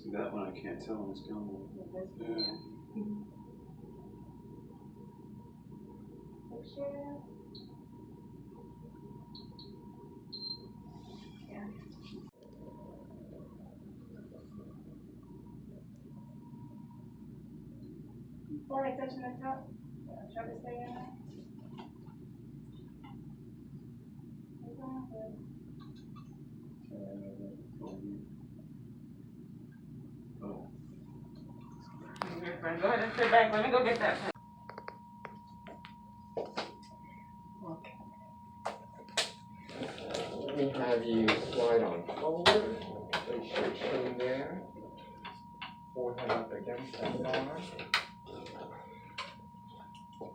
See that one I can't tell when it's going. Yeah. More like touching the top. Try to stay in there. Go ahead and sit back. Let me go get that. Okay. Let me have you slide on forward. Place your chin there. Forehead up against that bar.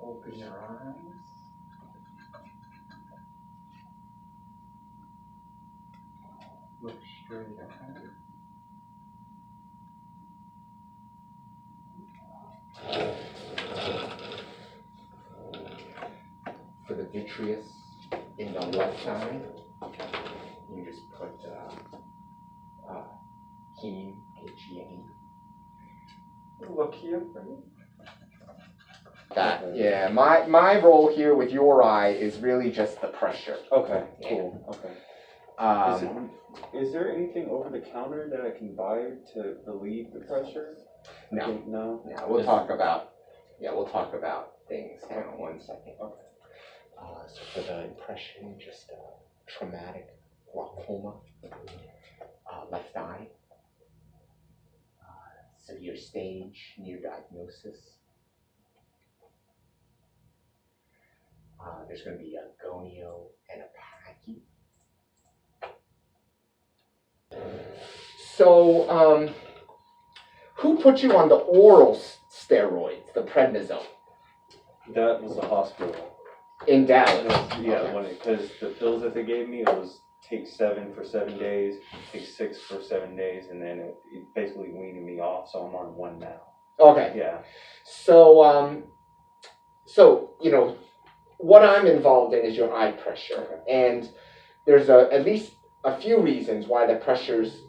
Open your eyes. Look straight ahead. For the vitreous in the left eye, you just put heme, H-E-M. Look here for me. That, yeah, my role here with your eye is really just the pressure. Okay, cool. Okay. Is there anything over the counter that I can buy to relieve the pressure? No. No? Yeah, we'll talk about things. Hang on 1 second. Okay. So for the impression, just traumatic glaucoma, left eye, severe stage, near diagnosis. There's going to be a gonio and a pachy. So, who put you on the oral steroids, the prednisone? That was the hospital. In Dallas? Yeah, okay. Because the pills that they gave me, it was take 7 for 7 days, take 6 for 7 days, and then it basically weaned me off, so I'm on 1 now. Okay. Yeah. So, you know, what I'm involved in is your eye pressure. Okay. And there's at least a few reasons why the pressure's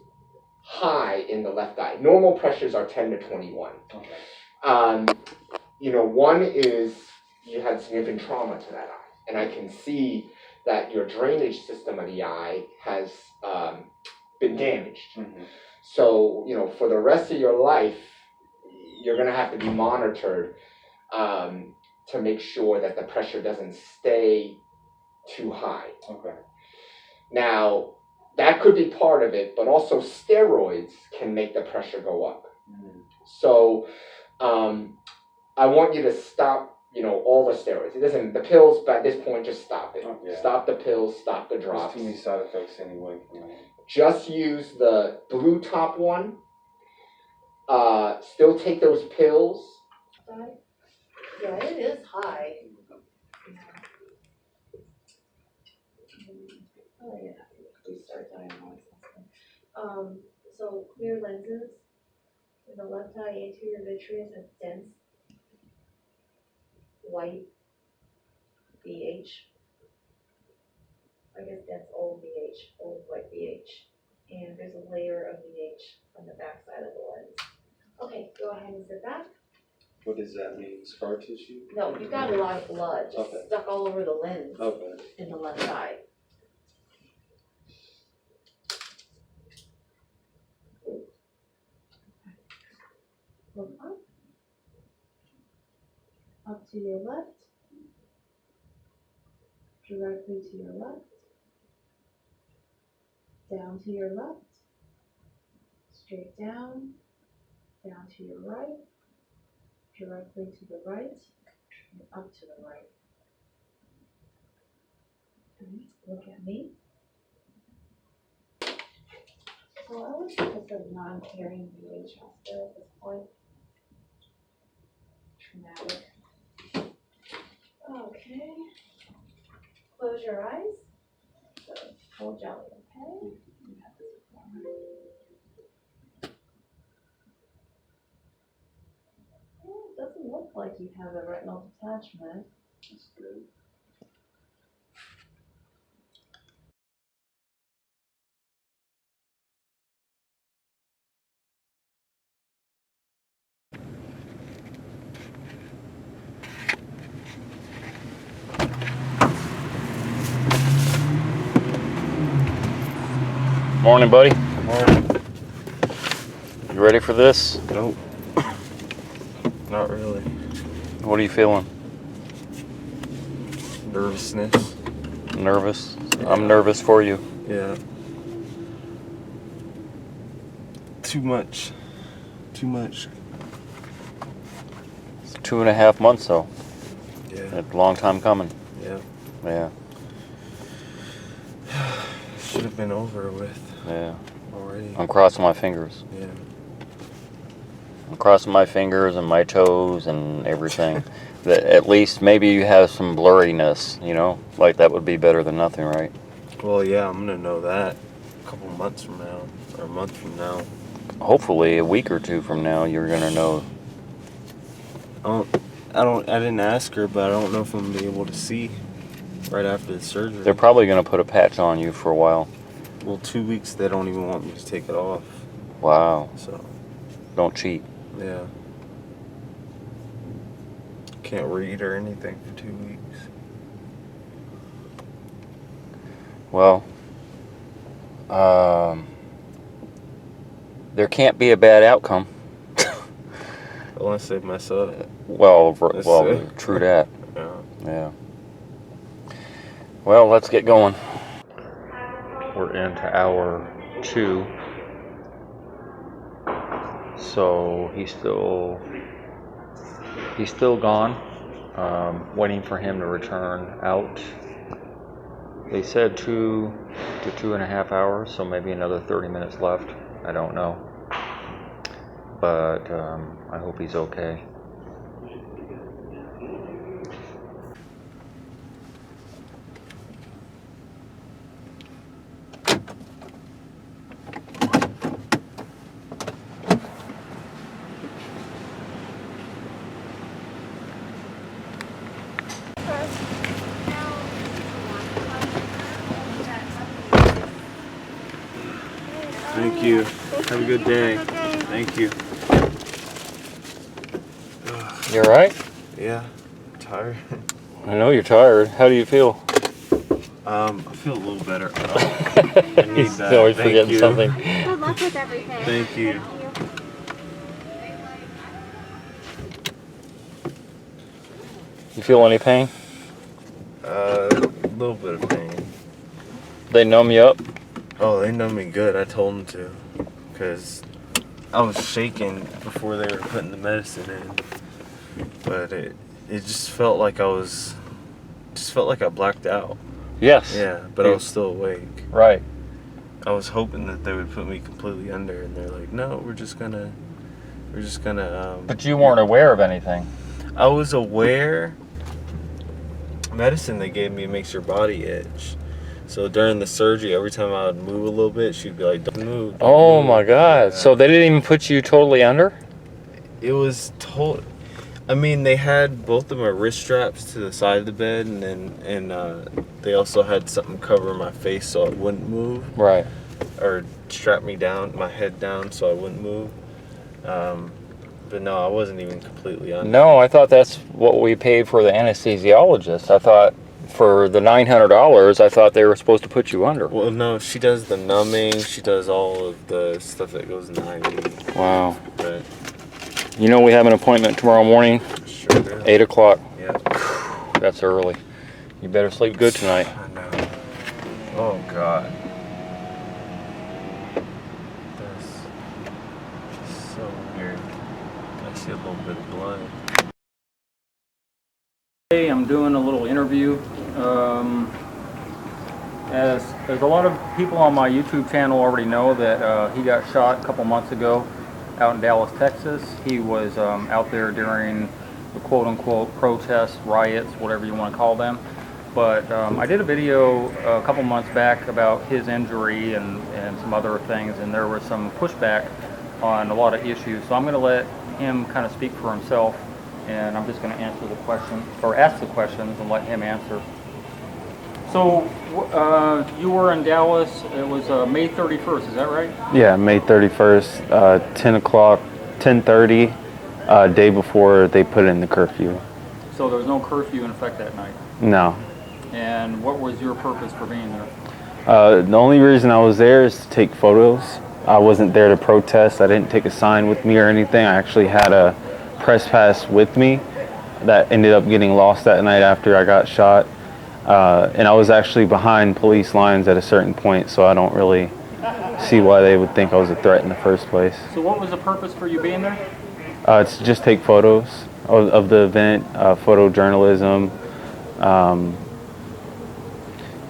high in the left eye. Normal pressures are 10 to 21. Okay. You know, one is you had significant trauma to that eye. And I can see that your drainage system of the eye has been damaged. Mm-hmm. So, you know, for the rest of your life, you're going to have to be monitored to make sure that the pressure doesn't stay too high. Okay. Now, that could be part of it, but also steroids can make the pressure go up. Mm-hmm. So, I want you to stop, you know, all the steroids. It doesn't, the pills, but at this point, just stop it. Oh, yeah. Stop the pills, stop the drops. There's too many side effects anyway. Just use the blue top one. Still take those pills. Yeah, it is high. Oh yeah, restart diagnosis. So clear lenses in the left eye anterior vitreous has dense white BH. I guess that's old BH, old white BH. And there's a layer of BH on the back side of the lens. Okay, go ahead and sit back. What does that mean? Scar tissue? No, you got a lot of blood just Okay. stuck all over the lens Okay. in the left eye. Look up. to your left, directly to your left, down to your left, straight down, down to your right, directly to the right, and up to the right. Okay, look at me. So I would think it's a non-caring VA transfer at this point. Traumatic. Okay. Close your eyes. So hold jelly, okay? You have this one. Well, it doesn't look like you have a retinal detachment. That's good. Morning, buddy. Morning. You ready for this? Nope. Not really. What are you feeling? Nervousness. Nervous? Yeah. I'm nervous for you. Yeah. Too much. Too much. It's 2.5 months though. Yeah. It's a long time coming. Yeah. Yeah. Should have been over with Yeah. already. I'm crossing my fingers. Yeah. I'm crossing my fingers and my toes and everything. That at least maybe you have some blurriness, you know? Like that would be better than nothing, right? Well, yeah, I'm gonna know that a couple months from now, or a month from now. Hopefully a week or two from now you're gonna know. I didn't ask her, but I don't know if I'm gonna be able to see right after the surgery. They're probably gonna put a patch on you for a while. Well, 2 weeks they don't even want me to take it off. Wow. So, Don't cheat. yeah. Can't read or anything for 2 weeks. Well, there can't be a bad outcome. Unless they mess up. Well, That's true that. Yeah. Yeah. Well, let's get going. We're into hour 2. So he's still gone. Waiting for him to return out. They said 2 to 2.5 hours, so maybe another 30 minutes left. I don't know. But I hope he's okay. Thank you. Have a good day. Thank you. You all right? Yeah. I'm tired. I know you're tired. How do you feel? I feel a little better. I need He's that. always Thank forgetting you. something. Good luck with everything. Thank you. You feel any pain? A little bit of pain. They numb you up? Oh, they know me good. I told them to. Because I was shaking before they were putting the medicine in. But it just felt like I blacked out. Yes. Yeah, but I was still awake. Right. I was hoping that they would put me completely under, and they're like, no, we're just gonna. But you weren't aware of anything. I was aware. Medicine they gave me makes your body itch. So during the surgery, every time I would move a little bit, she'd be like, don't move. Don't Oh move. my God. Yeah. So they didn't even put you totally under? It was I mean, they had both of my wrist straps to the side of the bed, and they also had something covering my face so I wouldn't move. Right. Or strap me down, my head down so I wouldn't move. But no, I wasn't even completely under. No, I thought that's what we paid for the anesthesiologist. I thought for the $900, I thought they were supposed to put you under. Well, no, she does the numbing. She does all of the stuff that goes in the IV. Wow. But You know we have an appointment tomorrow morning sure. sure do. 8 o'clock. Yeah. That's early. You better sleep good tonight. I know. Oh God. That's so weird. I see a little bit of blood. Hey, I'm doing a little interview. As a lot of people on my YouTube channel already know that he got shot a couple months ago out in Dallas, Texas. He was out there during the quote-unquote protests, riots, whatever you want to call them. But I did a video a couple months back about his injury and some other things, and there was some pushback on a lot of issues. So I'm going to let him kind of speak for himself, and I'm just going to answer the question, or ask the questions and let him answer. So you were in Dallas, it was May 31st, is that right? Yeah, May 31st, 10 o'clock, 10:30, day before they put in the curfew. So there was no curfew in effect that night? No. And what was your purpose for being there? The only reason I was there is to take photos. I wasn't there to protest. I didn't take a sign with me or anything. I actually had a press pass with me that ended up getting lost that night after I got shot. And I was actually behind police lines at a certain point, so I don't really see why they would think I was a threat in the first place. So what was the purpose for you being there? It's to just take photos of the event, photojournalism.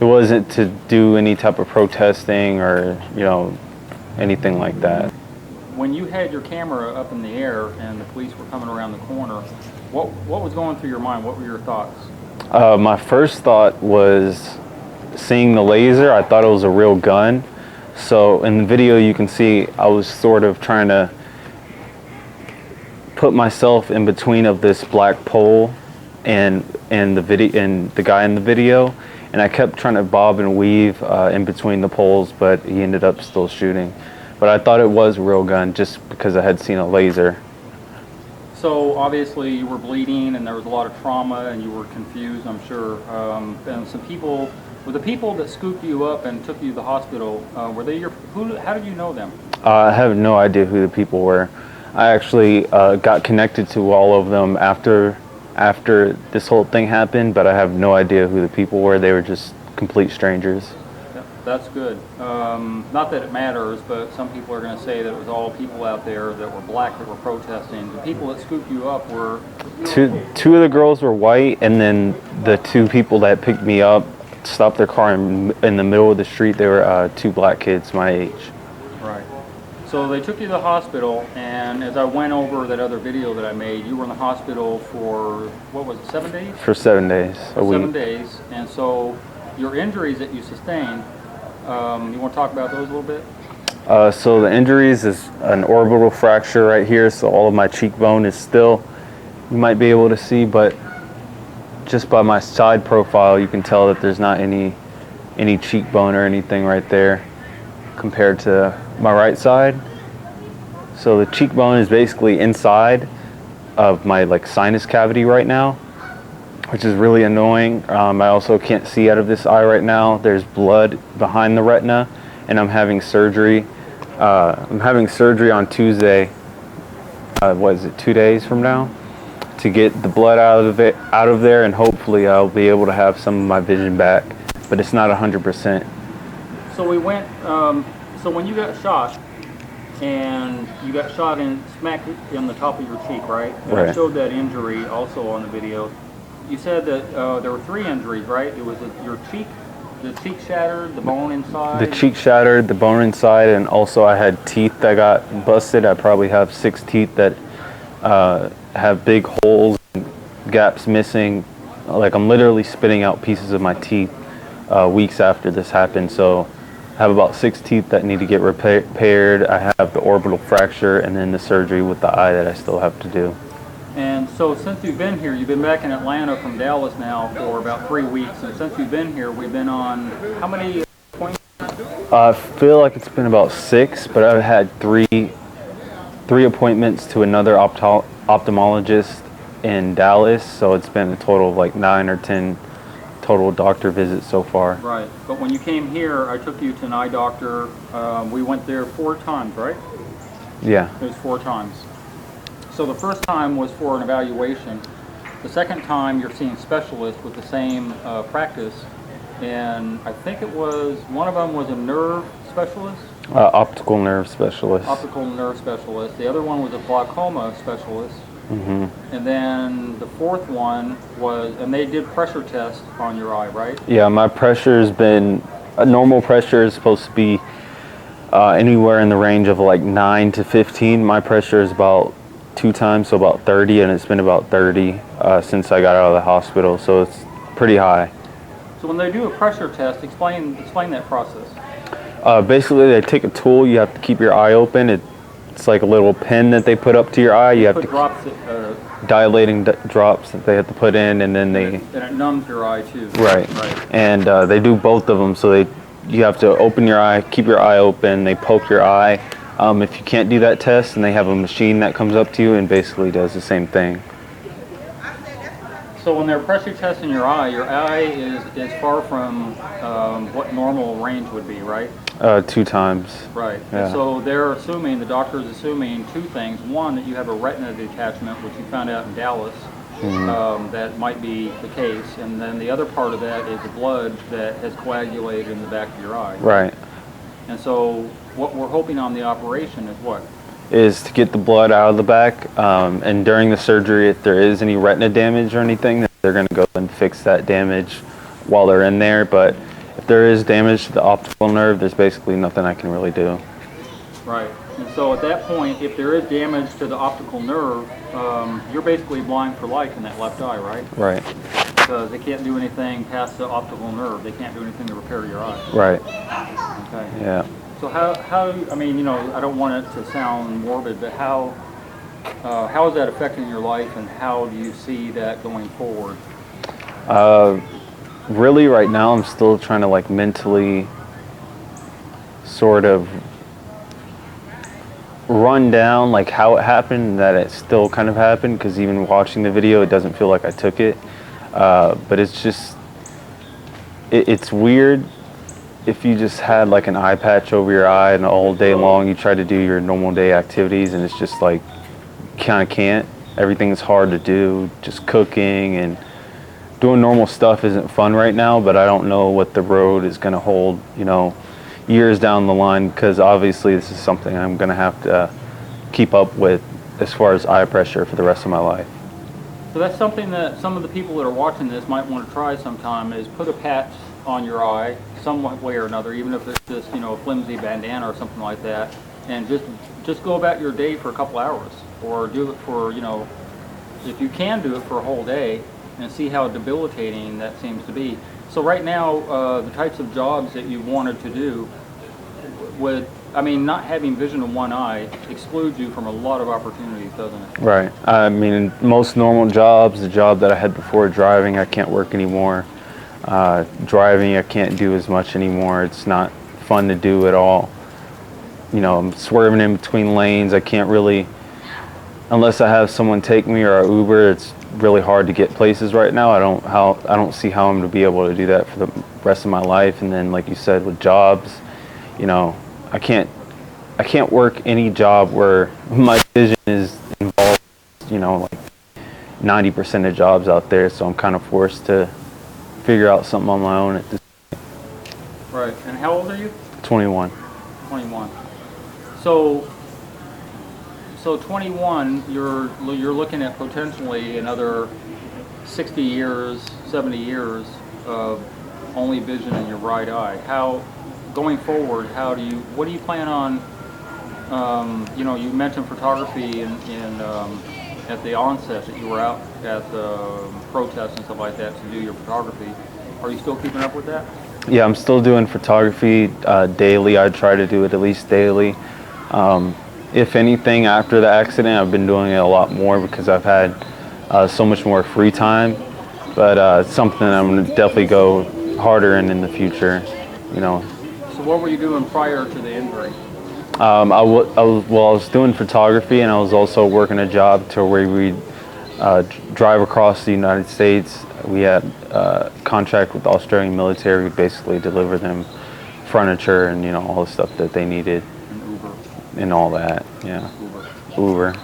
It wasn't to do any type of protesting or, anything like that. When you had your camera up in the air and the police were coming around the corner, what was going through your mind? What were your thoughts? My first thought was seeing the laser. I thought it was a real gun. So in the video you can see I was sort of trying to put myself in between of this black pole and the guy in the video, and I kept trying to bob and weave in between the poles, but he ended up still shooting. But I thought it was a real gun just because I had seen a laser. So obviously you were bleeding and there was a lot of trauma and you were confused, I'm sure. And some people, were the people that scooped you up and took you to the hospital, were they how did you know them? I have no idea who the people were. I actually got connected to all of them after this whole thing happened, but I have no idea who the people were. They were just complete strangers. That's good. Not that it matters, but some people are going to say that it was all people out there that were black that were protesting. The people that scooped you up were... Two of the girls were white, and then the two people that picked me up stopped their car in the middle of the street. They were two black kids my age. Right. So they took you to the hospital, and as I went over that other video that I made, you were in the hospital for, what was it, 7 days? For 7 days, a week. 7 days, and so your injuries that you sustained, you want to talk about those a little bit? So the injuries is an orbital fracture right here, so all of my cheekbone is still, you might be able to see, but just by my side profile you can tell that there's not any cheekbone or anything right there compared to my right side. So the cheekbone is basically inside of my sinus cavity right now, which is really annoying. I also can't see out of this eye right now. There's blood behind the retina, and I'm having surgery. I'm having surgery on Tuesday, what is it, 2 days from now, to get the blood out of there, and hopefully I'll be able to have some of my vision back, but it's not 100%. So we went, so when you got shot, and you got shot in smack in the top of your cheek, right? And Right. I showed that injury also on the video. You said that there were 3 injuries, right? It was your cheek, the cheek shattered, the bone inside. The cheek shattered, the bone inside, and also I had teeth that got busted. I probably have 6 teeth that have big holes, and gaps missing. I'm literally spitting out pieces of my teeth weeks after this happened. So I have about 6 teeth that need to get repaired. I have the orbital fracture, and then the surgery with the eye that I still have to do. And so since you've been here, you've been back in Atlanta from Dallas now for about 3 weeks. And since you've been here, we've been on how many appointments? I feel like it's been about 6, but I've had three appointments to another ophthalmologist in Dallas. So it's been a total of 9 or 10 total doctor visits so far. Right. But when you came here, I took you to an eye doctor. We went there 4 times, right? Yeah. It was 4 times. So the first time was for an evaluation, The second time you're seeing specialists with the same practice, and I think it was, one of them was a nerve specialist. Optical nerve specialist. Optical nerve specialist. The other one was a glaucoma specialist. Mm-hmm. And then the fourth one was, and they did pressure tests on your eye, right? Yeah, my pressure's been, a normal pressure is supposed to be anywhere in the range of like 9 to 15. My pressure is about 2 times, so about 30, and it's been about 30 since I got out of the hospital, so it's pretty high. So when they do a pressure test, explain that process. Basically, they take a tool. You have to keep your eye open. It's like a little pin that they put up to your eye. You have Put to drops, dilating drops that they have to put in, and then they and it numbs your eye too. right. And they do both of them. So you have to open your eye, keep your eye open. They poke your eye. If you can't do that test, and they have a machine that comes up to you and basically does the same thing. So when they're pressure testing your eye is far from what normal range would be, right? 2 times. Right. Yeah. And so they're assuming, the doctor's assuming 2 things. One, that you have a retina detachment, which you found out in Dallas. That might be the case. And then the other part of that is the blood that has coagulated in the back of your eye. Right. And so what we're hoping on the operation is what? Is to get the blood out of the back, and during the surgery, if there is any retina damage or anything, they're going to go and fix that damage while they're in there. But if there is damage to the optical nerve, there's basically nothing I can really do. Right. And so at that point, if there is damage to the optical nerve, you're basically blind for life in that left eye, right? Right. Because they can't do anything past the optical nerve. They can't do anything to repair your eye. Right. Okay. Yeah. So how I mean, you know, I don't want it to sound morbid, but how is that affecting your life, and how do you see that going forward? Really, right now, I'm still trying to like mentally sort of run down like how it happened, that it still kind of happened, because even watching the video, it doesn't feel like I took it. But it's just, it's weird. If you just had like an eye patch over your eye and all day long you try to do your normal day activities, and it's just like kind of can't. Everything's hard to do. Just cooking and doing normal stuff isn't fun right now, but I don't know what the road is going to hold, you know, years down the line, because obviously this is something I'm going to have to keep up with as far as eye pressure for the rest of my life. So that's something that some of the people that are watching this might want to try sometime, is put a patch on your eye some way or another, even if it's just, you know, a flimsy bandana or something like that, and just go about your day for a couple hours, or do it for, you know, if you can do it for a whole day, and see how debilitating that seems to be. So right now, the types of jobs that you wanted to do would, I mean, not having vision in one eye excludes you from a lot of opportunities, doesn't it? Right. I mean, most normal jobs, the job that I had before driving, I can't work anymore. Driving, I can't do as much anymore. It's not fun to do at all. You know, I'm swerving in between lanes. I can't really, unless I have someone take me or a Uber, it's really hard to get places right now. I don't see how I'm to be able to do that for the rest of my life. And then, like you said, with jobs, you know, I can't work any job where my vision is involved, you know, like 90% of jobs out there. So I'm kind of forced to figure out something on my own at this point. Right. And how old are you? 21. 21. So 21, you're looking at potentially another 60 years, 70 years of only vision in your right eye. How, going forward, what do you plan on, you know, you mentioned photography at the onset, that you were out at the protests and stuff like that to do your photography. Are you still keeping up with that? Yeah, I'm still doing photography daily. I try to do it at least daily. If anything, after the accident, I've been doing it a lot more because I've had so much more free time. But it's something I'm going to definitely go harder in the future, you know. So what were you doing prior to the injury? I was doing photography, and I was also working a job to where we drive across the United States. We had a contract with the Australian military. We basically deliver them furniture and, you know, all the stuff that they needed. And Uber. And all that, yeah. Uber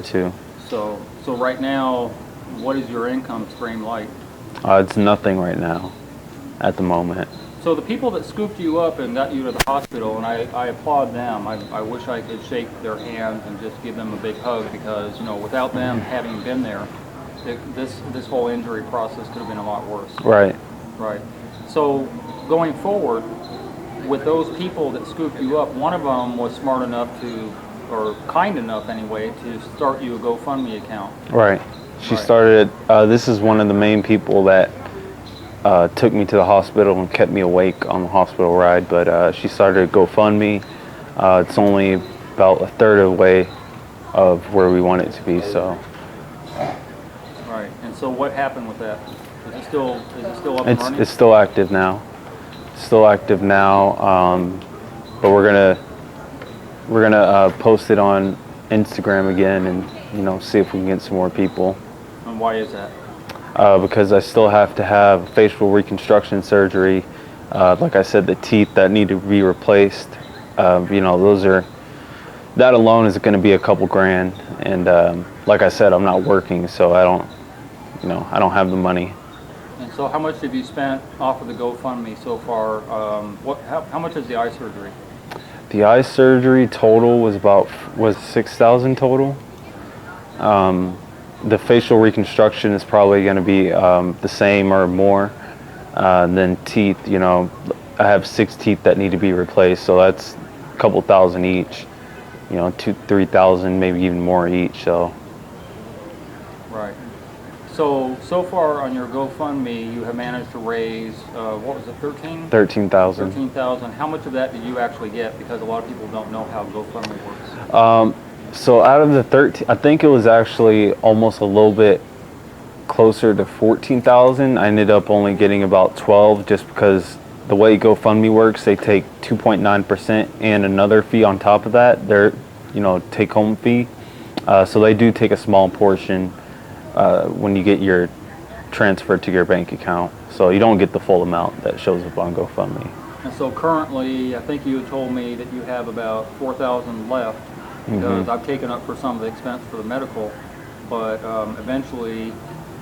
too. So right now, what is your income stream like? It's nothing right now, at the moment. So the people that scooped you up and got you to the hospital, and I applaud them. I wish I could shake their hands and just give them a big hug, because, you know, without them having been there, this whole injury process could have been a lot worse. Right. Right. So going forward, with those people that scooped you up, one of them was smart enough to, or kind enough anyway, to start you a GoFundMe account. Right. She Right. started, this is one of the main people that took me to the hospital and kept me awake on the hospital ride, but she started a GoFundMe. It's only about a third of the way of where we want it to be, so. Right. And so what happened with that? Is it still up and running? It's still active now. Still active now, but we're gonna post it on Instagram again, and, you know, see if we can get some more people. And why is that? Because I still have to have facial reconstruction surgery. Like I said, the teeth that need to be replaced, you know, that alone is going to be a couple grand. And like I said, I'm not working, so I don't have the money. And so how much have you spent off of the GoFundMe so far? How much is the eye surgery? The eye surgery total was $6,000 total. The facial reconstruction is probably going to be the same or more. Then teeth, you know, I have 6 teeth that need to be replaced, so that's a couple thousand each. You know, 2,000-3,000, maybe even more each. So. Right. So far on your GoFundMe, you have managed to raise, what was it, 13? 13,000. 13,000. How much of that did you actually get? Because a lot of people don't know how GoFundMe works. So out of the 13, I think it was actually almost a little bit closer to 14,000. I ended up only getting about 12, just because the way GoFundMe works, they take 2.9% and another fee on top of that, their, you know, take-home fee. So they do take a small portion when you get your transfer to your bank account. So you don't get the full amount that shows up on GoFundMe. And so currently, I think you had told me that you have about 4,000 left, because I've taken up for some of the expense for the medical, but eventually,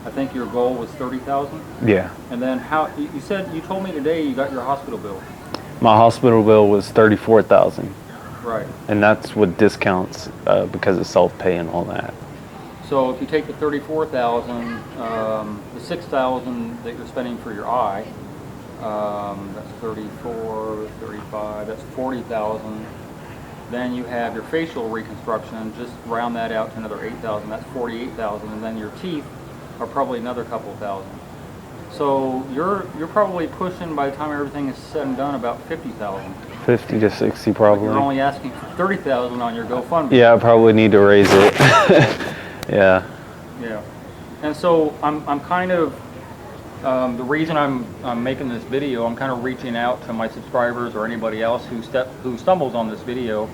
I think your goal was 30,000. Yeah. And then you told me today you got your hospital bill. My hospital bill was 34,000. Right. And that's with discounts because it's self-pay and all that. So if you take the 34,000, the 6,000 that you're spending for your eye, that's 34, 35, that's 40,000. Then you have your facial reconstruction, just round that out to another 8,000, that's 48,000, and then your teeth are probably another couple thousand. So you're probably pushing, by the time everything is said and done, about 50,000. 50 to 60 probably. You're only asking for 30,000 on your GoFundMe. Yeah, I probably need to raise it. Yeah. Yeah. And so I'm kind of, the reason I'm making this video, I'm kind of reaching out to my subscribers or anybody else who stumbles on this video,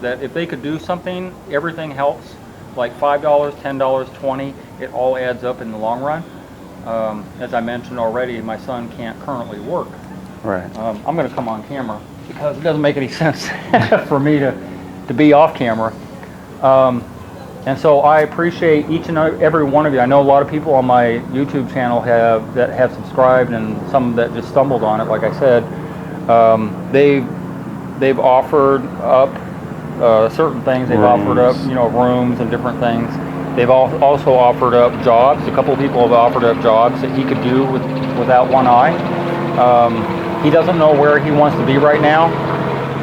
that if they could do something, everything helps. Like $5, $10, $20, it all adds up in the long run. As I mentioned already, my son can't currently work. Right. I'm going to come on camera because it doesn't make any sense for me to be off camera. And so I appreciate each and every one of you. I know a lot of people on my YouTube channel that have subscribed, and some that just stumbled on it. Like I said, they've offered up certain things. They've offered up, you know, rooms and different things. They've also offered up jobs. A couple of people have offered up jobs that he could do without one eye. He doesn't know where he wants to be right now.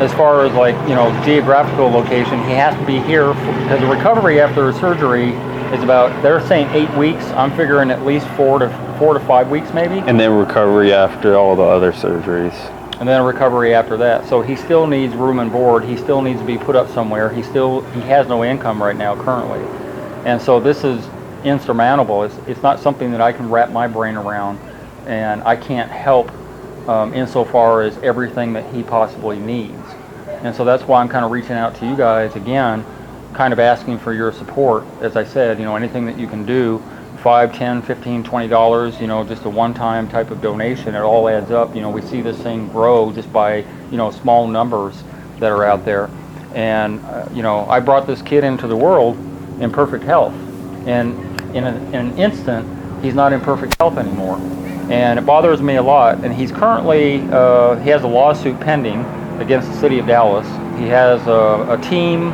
As far as, like, you know, geographical location, he has to be here because the recovery after surgery is about, they're saying 8 weeks. I'm figuring at least 4 to 5 weeks maybe. And then recovery after all the other surgeries. And then recovery after that. So he still needs room and board. He still needs to be put up somewhere. He has no income right now currently. And so this is insurmountable. It's not something that I can wrap my brain around, and I can't help insofar as everything that he possibly needs. And so that's why I'm kind of reaching out to you guys again, kind of asking for your support. As I said, you know, anything that you can do, $5, $10, $15, $20, you know, just a one-time type of donation, it all adds up. You know, we see this thing grow just by, you know, small numbers that are out there. And, you know, I brought this kid into the world in perfect health, and in an instant, he's not in perfect health anymore, and it bothers me a lot. And he's currently he has a lawsuit pending against the city of Dallas. He has a team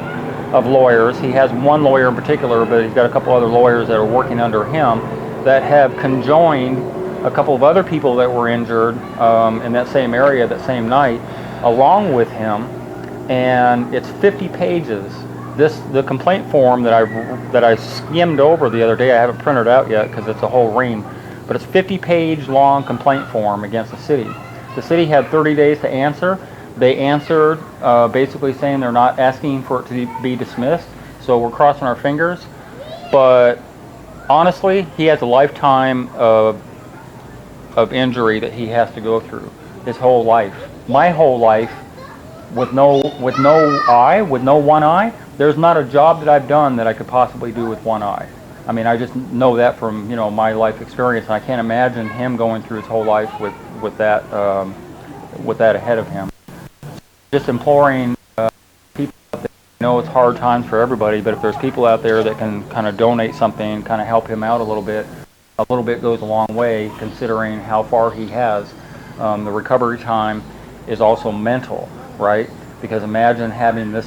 of lawyers. He has one lawyer in particular, but he's got a couple other lawyers that are working under him that have conjoined a couple of other people that were injured in that same area that same night, along with him, and it's 50 pages. The complaint form that I skimmed over the other day, I haven't printed out yet because it's a whole ream, but it's 50-page long complaint form against the city. The city had 30 days to answer. They answered basically saying they're not asking for it to be dismissed, so we're crossing our fingers. But honestly, he has a lifetime of injury that he has to go through, his whole life. My whole life, with no eye, with no one eye, there's not a job that I've done that I could possibly do with one eye. I mean, I just know that from my life experience, and I can't imagine him going through his whole life with that ahead of him. Just imploring people out there. I know it's hard times for everybody, but if there's people out there that can kind of donate something, kind of help him out a little bit goes a long way, considering how far he has. The recovery time is also mental, right? Because imagine having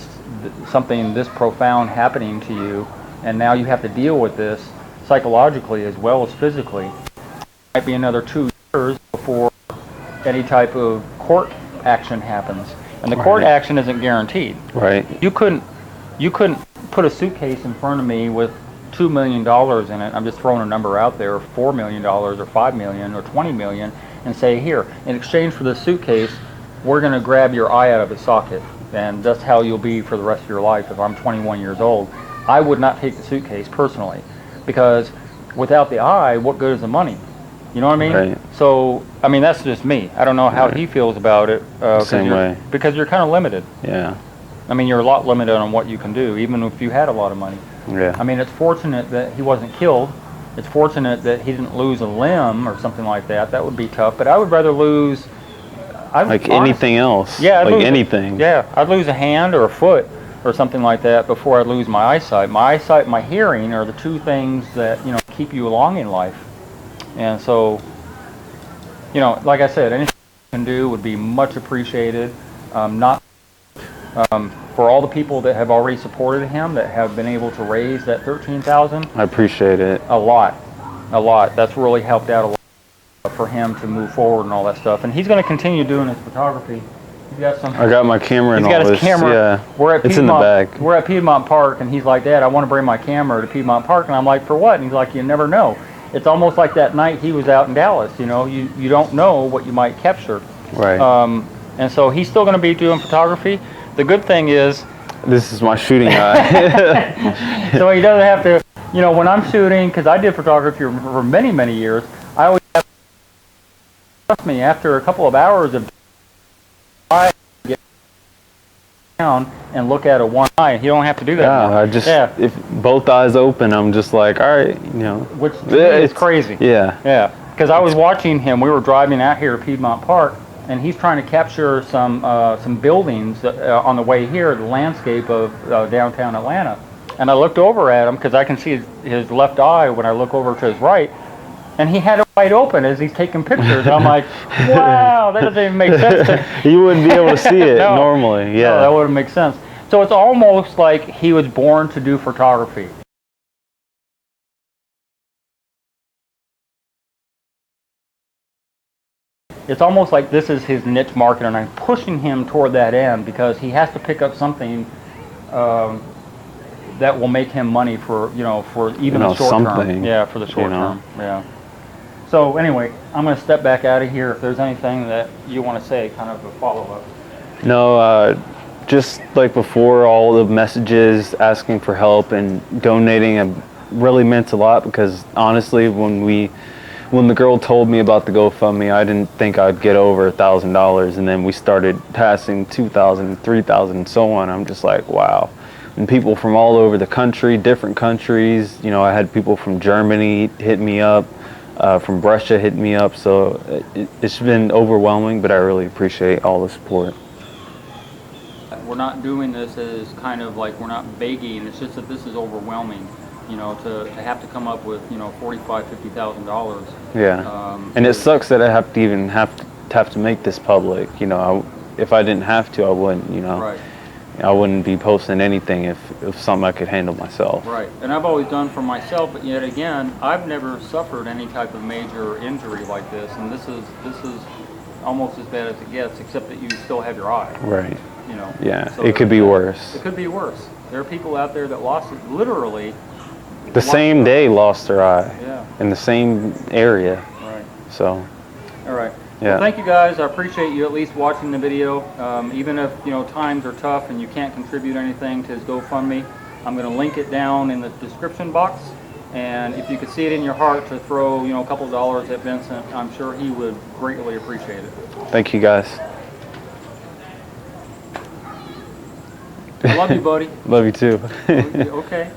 something this profound happening to you, and now you have to deal with this psychologically as well as physically. It might be another 2 years before any type of court action happens, and the court action isn't guaranteed. Right. You couldn't put a suitcase in front of me with $2 million in it. I'm just throwing a number out there, $4 million or $5 million or $20 million, and say, here, in exchange for this suitcase, we're going to grab your eye out of its socket, and that's how you'll be for the rest of your life if I'm 21 years old. I would not take the suitcase personally, because without the eye, what good is the money? You know what I mean? Right. So, I mean, that's just me. I don't know how he feels about it. Same way. Because you're kind of limited. Yeah. I mean, you're a lot limited on what you can do, even if you had a lot of money. Yeah. I mean, it's fortunate that he wasn't killed. It's fortunate that he didn't lose a limb or something like that. That would be tough. But I would rather lose... anything else. Yeah. Anything. I'd lose a hand or a foot or something like that before I'd lose my eyesight. My eyesight and my hearing are the two things that, keep you along in life. And so, like I said, anything you can do would be much appreciated. For all the people that have already supported him, that have been able to raise that $13,000. I appreciate it. A lot. That's really helped out a lot for him to move forward and all that stuff. And he's going to continue doing his photography. He's got some. I got my camera and he's all got his this. camera. Yeah. We're at it's in the bag. We're at Piedmont Park, and he's like, Dad, I want to bring my camera to Piedmont Park. And I'm like, for what? And he's like, you never know. It's almost like that night he was out in Dallas. You don't know what you might capture. Right. And so he's still going to be doing photography. The good thing is, this is my shooting eye. so he doesn't have to, when I'm shooting, because I did photography for many, many years, I always have to, trust me, after a couple of hours of I get down and look at a one eye. You don't have to do that. Yeah, if both eyes open, I'm just like, all right, Which to me is crazy. Yeah. Yeah, because I was watching him. We were driving out here to Piedmont Park, and he's trying to capture some buildings on the way here, the landscape of downtown Atlanta. And I looked over at him because I can see his left eye when I look over to his right, and he had it wide open as he's taking pictures. And I'm like, wow, that doesn't even make sense. You wouldn't be able to see it No. normally. Yeah, No, that wouldn't make sense. So it's almost like he was born to do photography. It's almost like this is his niche market, and I'm pushing him toward that end because he has to pick up something that will make him money for even the short term. Yeah, for the short term. Yeah. So anyway, I'm going to step back out of here. If there's anything that you want to say, kind of a follow up. No, just like before, all the messages asking for help and donating really meant a lot, because honestly, when the girl told me about the GoFundMe, I didn't think I'd get over $1,000, and then we started passing $2,000, $3,000, and so on. I'm just like, wow. And people from all over the country, different countries. I had people from Germany hit me up, from Russia hit me up. So it's been overwhelming, but I really appreciate all the support. We're not doing this as kind of like we're not begging. It's just that this is overwhelming, you know, to have to come up with, you know, $45,000-$50,000. Yeah. And it sucks that I have to even have to make this public. You know, if I didn't have to, I wouldn't. You know. Right. I wouldn't be posting anything if something I could handle myself. Right, and I've always done for myself, but yet again, I've never suffered any type of major injury like this, and this is almost as bad as it gets, except that you still have your eye. Right. You know. Yeah, So it could be worse. It could be worse. There are people out there that lost it literally. The same day lost their eye. Yeah. In the same area. Right. So. All right. Yeah. Well, thank you guys. I appreciate you at least watching the video. Even if, you know, times are tough and you can't contribute anything to his GoFundMe, I'm going to link it down in the description box. And if you could see it in your heart to throw, you know, a couple of dollars at Vincent, I'm sure he would greatly appreciate it. Thank you guys. I love you, buddy. Love you too. Okay.